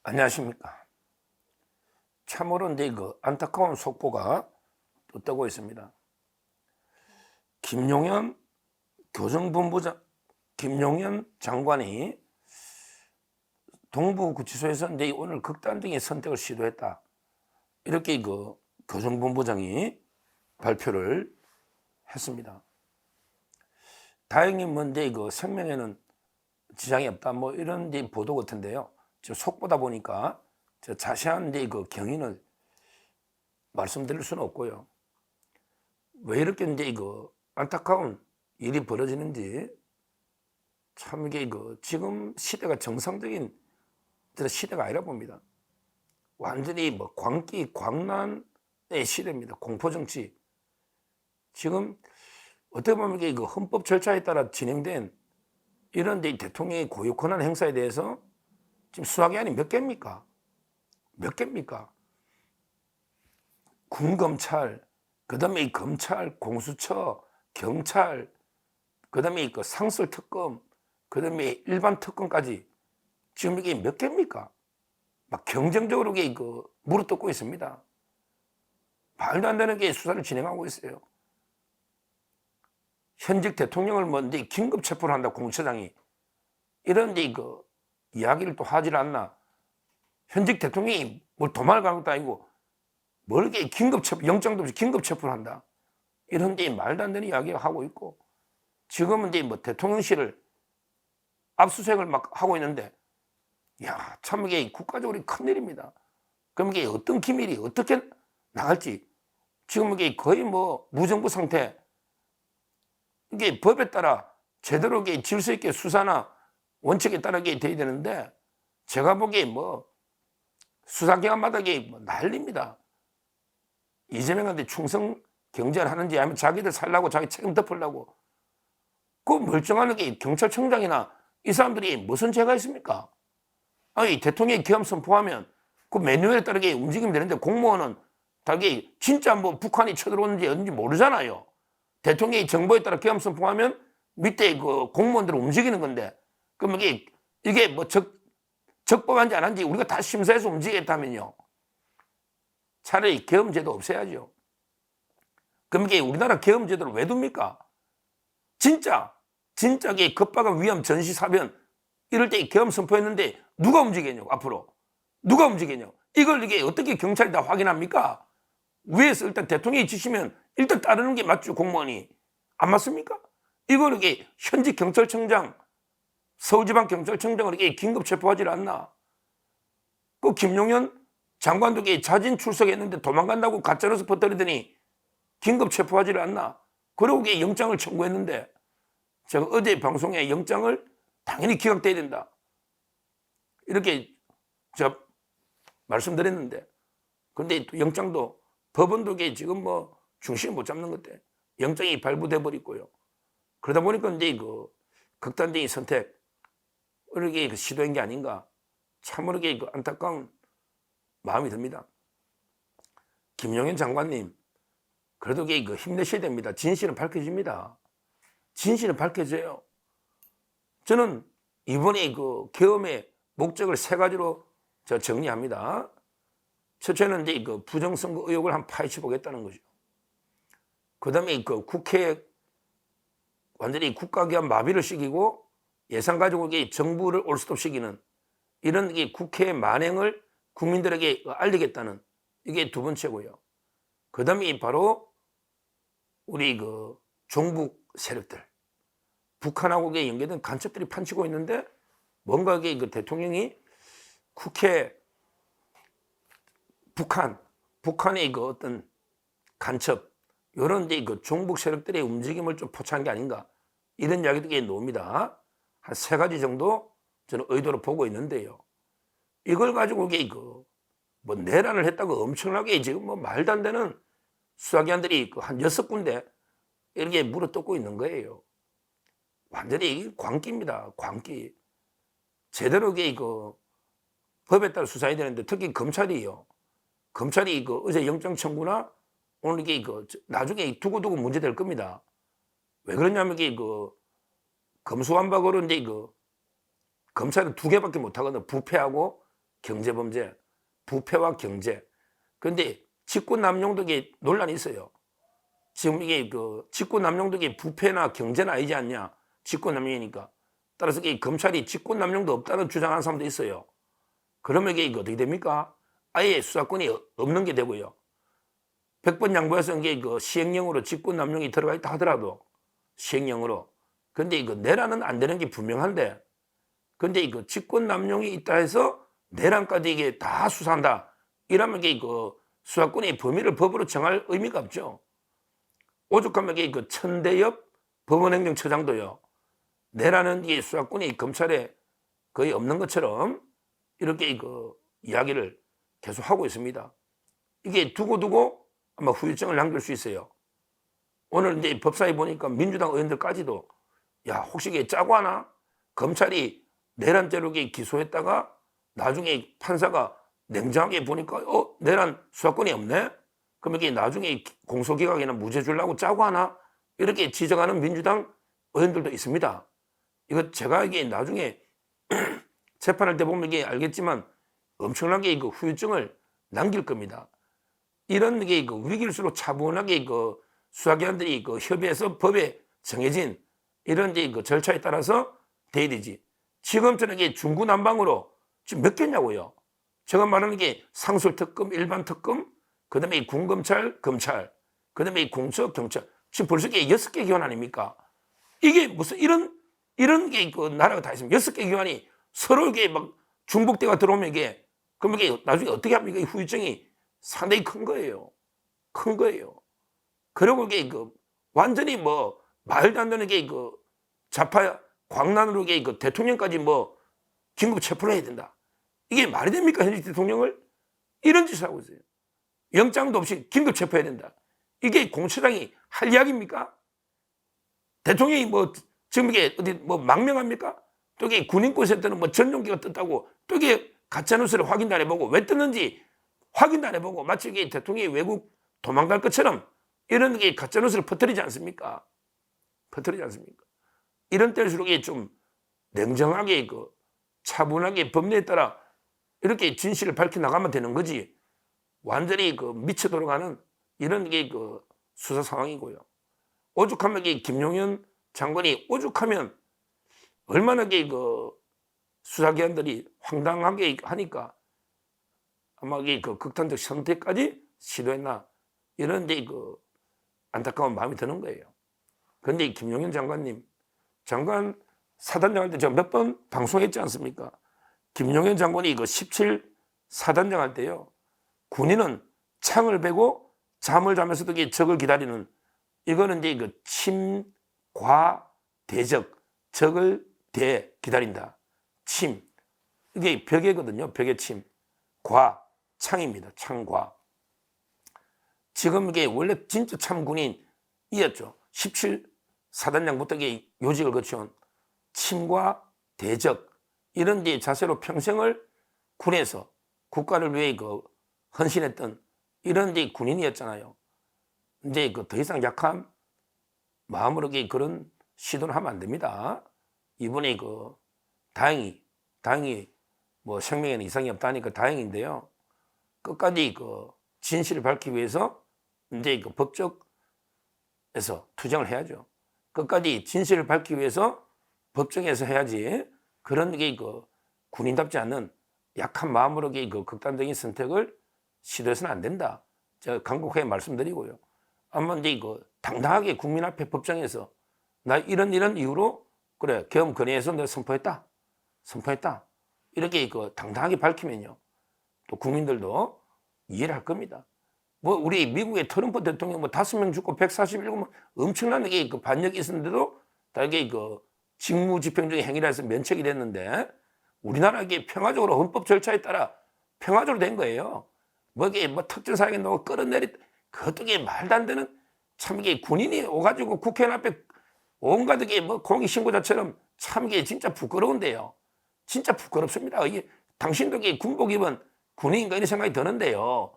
안녕하십니까. 참으로 안타까운 속보가 또 뜨고 있습니다. 김용현 장관이 동부구치소에서 오늘 극단적인 선택을 시도했다. 이렇게 교정본부장이 발표를 했습니다. 다행히 생명에는 지장이 없다. 이런 보도 같은데요. 지금 속보다 보니까 자세한 경위는 말씀드릴 수는 없고요. 왜 이렇게 안타까운 일이 벌어지는지 참 이게 지금 시대가 정상적인 시대가 아니라 봅니다. 완전히 광란의 시대입니다. 공포정치. 지금 어떻게 보면 이게 헌법 절차에 따라 진행된 이런 대통령의 고유 권한 행사에 대해서 지금 수사기관이 몇 개입니까? 몇 개입니까? 군검찰, 그 다음에 검찰, 공수처, 경찰, 그 다음에 상설특검, 그 다음에 일반 특검까지 지금 이게 몇 개입니까? 막 경쟁적으로 물어뜯고 있습니다. 말도 안 되는 게 수사를 진행하고 있어요. 현직 대통령을 긴급 체포를 한다, 공처장이. 이런 이야기를 또 하질 않나. 현직 대통령이 뭘 도망을 가는 것도 아니고 뭘 이렇게 영장도 없이 긴급 체포를 한다. 이런 말도 안 되는 이야기를 하고 있고, 지금은 대통령실을 압수수색을 막 하고 있는데, 야, 참 이게 국가적으로 큰일입니다. 그럼 이게 어떤 기밀이 어떻게 나갈지, 지금 이게 거의 무정부 상태, 이게 법에 따라 제대로 질서 있게 수사나 원칙에 따르게 돼야 되는데, 제가 보기에 수사기관마다 난립니다. 이재명한테 충성 경제를 하는지 아니면 자기들 살라고 자기 책임 덮으려고. 그 멀쩡한 경찰청장이나 이 사람들이 무슨 죄가 있습니까? 아니, 대통령이 계엄 선포하면 그 매뉴얼에 따르게 움직이면 되는데, 공무원은 다 진짜 북한이 쳐들어오는지 어딘지 모르잖아요. 대통령이 정보에 따라 계엄 선포하면 밑에 공무원들은 움직이는 건데, 그럼 이게 적법한지 안 한지 우리가 다 심사해서 움직이겠다면요. 차라리 계엄제도 없애야죠. 그럼 이게 우리나라 계엄제도를 왜 둡니까? 진짜 급박한 위험, 전시, 사변 이럴 때 계엄 선포했는데 누가 움직이냐고, 앞으로. 누가 움직이냐고. 이걸 어떻게 경찰이 다 확인합니까? 위에서 일단 대통령이 지시면 일단 따르는 게 맞죠, 공무원이. 안 맞습니까? 이걸 현직 경찰청장, 서울지방경찰청장을 긴급 체포하지 않나? 그 김용현 장관도 자진 출석했는데 도망간다고 가짜뉴스 퍼뜨리더니 긴급 체포하지 않나? 그러고 영장을 청구했는데, 제가 어제 방송에 영장을 당연히 기각돼야 된다, 이렇게 제가 말씀드렸는데, 근데 영장도 법원도 지금 중심 못 잡는 것 같아. 영장이 발부돼 버리고요. 그러다 보니까 극단적인 선택 이렇게 시도한 게 아닌가, 참으로 안타까운 마음이 듭니다. 김용현 장관님, 그래도 힘내셔야 됩니다. 진실은 밝혀집니다. 진실은 밝혀져요. 저는 이번에 계엄의 목적을 세 가지로 정리합니다. 첫째는 부정선거 의혹을 한번 파헤쳐 보겠다는 거죠. 그 다음에 국회에 완전히 국가기관 마비를 시키고 예산 가지고 정부를 올스톱시키는 이런 국회 만행을 국민들에게 알리겠다는, 이게 두 번째고요. 그 다음에 바로 우리 종북 세력들, 북한하고 연계된 간첩들이 판치고 있는데, 뭔가 대통령이 국회 북한의 어떤 간첩, 이런 종북 세력들의 움직임을 좀 포착한 게 아닌가, 이런 이야기도 나옵니다. 한 세 가지 정도 저는 의도로 보고 있는데요. 이걸 가지고 내란을 했다고 엄청나게 지금 말도 안 되는 수사기관들이 한 6군데 이렇게 물어뜯고 있는 거예요. 완전히 광기입니다. 광기. 제대로 법에 따라 수사해야 되는데, 특히 검찰이요. 검찰이 어제 영장 청구나 오늘 나중에 두고두고 문제될 겁니다. 왜 그러냐면 검수완박으로 검찰은 2개밖에 못 하거든. 부패하고 경제범죄, 부패와 경제. 그런데 직권남용도 이게 논란이 있어요. 지금 이게 직권남용도 이게 부패나 경제는 아니지 않냐? 직권남용이니까. 따라서 이게 검찰이 직권남용도 없다는 주장하는 사람도 있어요. 그러면 이게 어떻게 됩니까? 아예 수사권이 없는 게 되고요. 100번 양보해서 이게 시행령으로 직권남용이 들어가 있다 하더라도 시행령으로. 근데 내란은 안 되는 게 분명한데, 근데 직권남용이 있다 해서 내란까지 이게 다 수사한다. 이러면 이게 수사권의 범위를 법으로 정할 의미가 없죠. 오죽하면 이게 천대엽 법원행정처장도요. 내란은 이게 수사권이 검찰에 거의 없는 것처럼 이렇게 이야기를 계속 하고 있습니다. 이게 두고두고 아마 후유증을 남길 수 있어요. 오늘 이제 법사위 보니까 민주당 의원들까지도 야, 혹시 이게 짜고 하나? 검찰이 내란죄로 기소했다가 나중에 판사가 냉정하게 보니까 내란 수사권이 없네? 그럼 이게 나중에 공소기각이나 무죄 주려고 짜고 하나? 이렇게 지적하는 민주당 의원들도 있습니다. 이거 제가 이게 나중에 재판할 때 보면 이게 알겠지만 엄청나게 후유증을 남길 겁니다. 이런 게 위기일수록 차분하게 수사기관들이 협의해서 법에 정해진 이런 절차에 따라서 돼야 되지. 지금처럼 이게 중구난방으로 지금 몇 개냐고요. 제가 말하는 게 상술특검, 일반특검, 그 다음에 군검찰, 검찰, 그 다음에 공처, 경찰. 지금 벌써 이게 6개 기관 아닙니까? 이게 무슨 이런 게 나라가 다 있습니다. 6개 기관이 서로 이게 막 중복대가 들어오면 그럼 이게 나중에 어떻게 합니까? 이 후유증이 상당히 큰 거예요. 큰 거예요. 그리고 이게 완전히 말도 안 되는 게 좌파 광란으로 대통령까지 긴급 체포를 해야 된다. 이게 말이 됩니까? 현직 대통령을? 이런 짓을 하고 있어요. 영장도 없이 긴급 체포해야 된다. 이게 공처장이 할 이야기입니까? 대통령이 지금 이게 어디 망명합니까? 또 이게 군인권센터는 전용기가 떴다고 또 이게 가짜뉴스를 확인도 안 해보고 왜 떴는지 확인도 안 해보고 마치 이게 대통령이 외국 도망갈 것처럼 이런 게 가짜뉴스를 퍼뜨리지 않습니까? 퍼뜨리지 않습니까? 이런 때일수록 좀 냉정하게 차분하게 법리에 따라 이렇게 진실을 밝혀나가면 되는 거지. 완전히 미쳐 돌아가는 이런 게 수사 상황이고요. 오죽하면 김용현 장관이 오죽하면 얼마나 수사기관들이 황당하게 하니까 아마 극단적 선택까지 시도했나 이런 안타까운 마음이 드는 거예요. 그런데 김용현 장관님, 장관 사단장 할 때 제가 몇 번 방송했지 않습니까? 김용현 장관이 17 사단장 할 때요. 군인은 창을 베고 잠을 자면서도 적을 기다리는 이거는 이제 침과 대적, 적을 기다린다. 침. 이게 벽에거든요. 벽에 침. 과, 창입니다. 창과. 지금 이게 원래 진짜 참군인이었죠. 17 사단장부터 이게 요직을 거쳐온 침과 대적 이런 자세로 평생을 군에서 국가를 위해 헌신했던 이런 군인이었잖아요. 이제 더 이상 약한 마음으로 그런 시도를 하면 안 됩니다. 이번에 다행히 생명에는 이상이 없다니까 다행인데요. 끝까지 진실을 밝히기 위해서 이제 법적에서 투쟁을 해야죠. 끝까지 진실을 밝히기 위해서 법정에서 해야지. 그런 게 군인답지 않은 약한 마음으로 극단적인 선택을 시도해서는 안 된다. 제가 간곡하게 말씀드리고요. 아마 이제 당당하게 국민 앞에 법정에서 나 이런 이유로 그래 계엄 건의해서 내가 선포했다. 이렇게 당당하게 밝히면요. 또 국민들도 이해를 할 겁니다. 우리 미국의 트럼프 대통령 5명 죽고 147명 엄청나게 반역이 있었는데도 다 이게 직무집행정의 행위라 해서 면책이 됐는데 우리나라 이게 평화적으로 헌법 절차에 따라 평화적으로 된 거예요. 이게 특정 사항에 놓고 끌어내리 그것도 이게 말도 안 되는 참 이게 군인이 오가지고 국회의원 앞에 온갖 이게 공익신고자처럼 참 이게 진짜 부끄러운데요. 진짜 부끄럽습니다. 이게 당신도 이게 군복 입은 군인인가 이런 생각이 드는데요.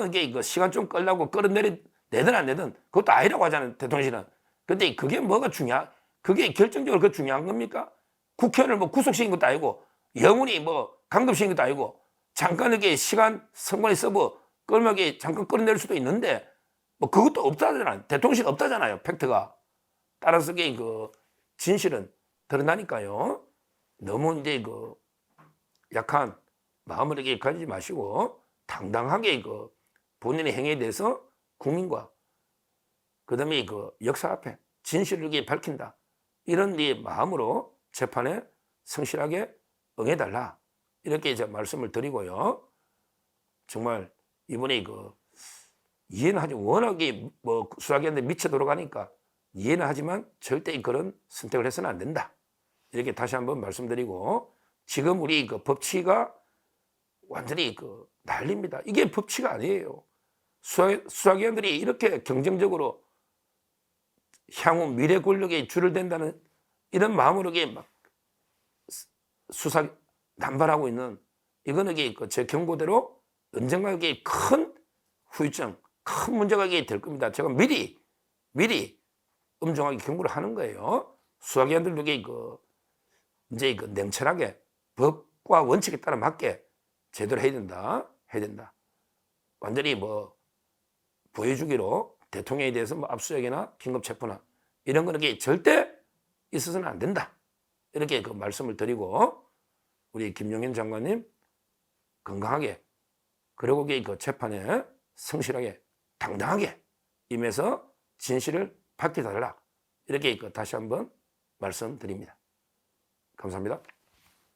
이게 시간 좀 끌려고 끌어내든 안 내든 그것도 아니라고 하잖아요. 대통령실은. 근데 그게 뭐가 그게 결정적으로 중요한 겁니까? 국회의원을 구속시킨 것도 아니고 영원히 강급시킨 것도 아니고 잠깐에게 시간 성관이 서버 끌막에 잠깐 끌어낼 수도 있는데 뭐 그것도 없다잖아요. 대통령실 없다잖아요. 팩트가. 따라서 그 진실은 드러나니까요. 너무 이제 그 약한 마음을 이렇게 가지지 마시고 당당하게 그 본인의 행위에 대해서 국민과 그다음에 그 역사 앞에 진실을 이렇게 밝힌다. 이런 네 마음으로 재판에 성실하게 응해달라. 이렇게 이제 말씀을 드리고요. 정말 이번에 그 이해는 하지 워낙에 뭐 수사기관들 미쳐 돌아가니까 이해는 하지만 절대 그런 선택을 해서는 안 된다. 이렇게 다시 한번 말씀드리고 지금 우리 그 법치가 완전히 그 난립니다. 이게 법치가 아니에요. 수사기관들이 이렇게 경쟁적으로 향후 미래 권력에 줄을 댄다는 이런 마음으로 막 수사 남발하고 있는 이거는 제 경고대로 언젠가 이게 큰 후유증, 큰 문제가 될 겁니다. 제가 미리 엄중하게 경고를 하는 거예요. 수사기관들도 이제 냉철하게 법과 원칙에 따라 맞게 제대로 해야 된다. 완전히 뭐 보여주기로 대통령에 대해서 뭐 압수수색이나 긴급체포나 이런 거는 절대 있어서는 안 된다. 이렇게 그 말씀을 드리고 우리 김용현 장관님 건강하게 그리고 그 재판에 성실하게 당당하게 임해서 진실을 밝혀달라. 이렇게 다시 한번 말씀드립니다. 감사합니다.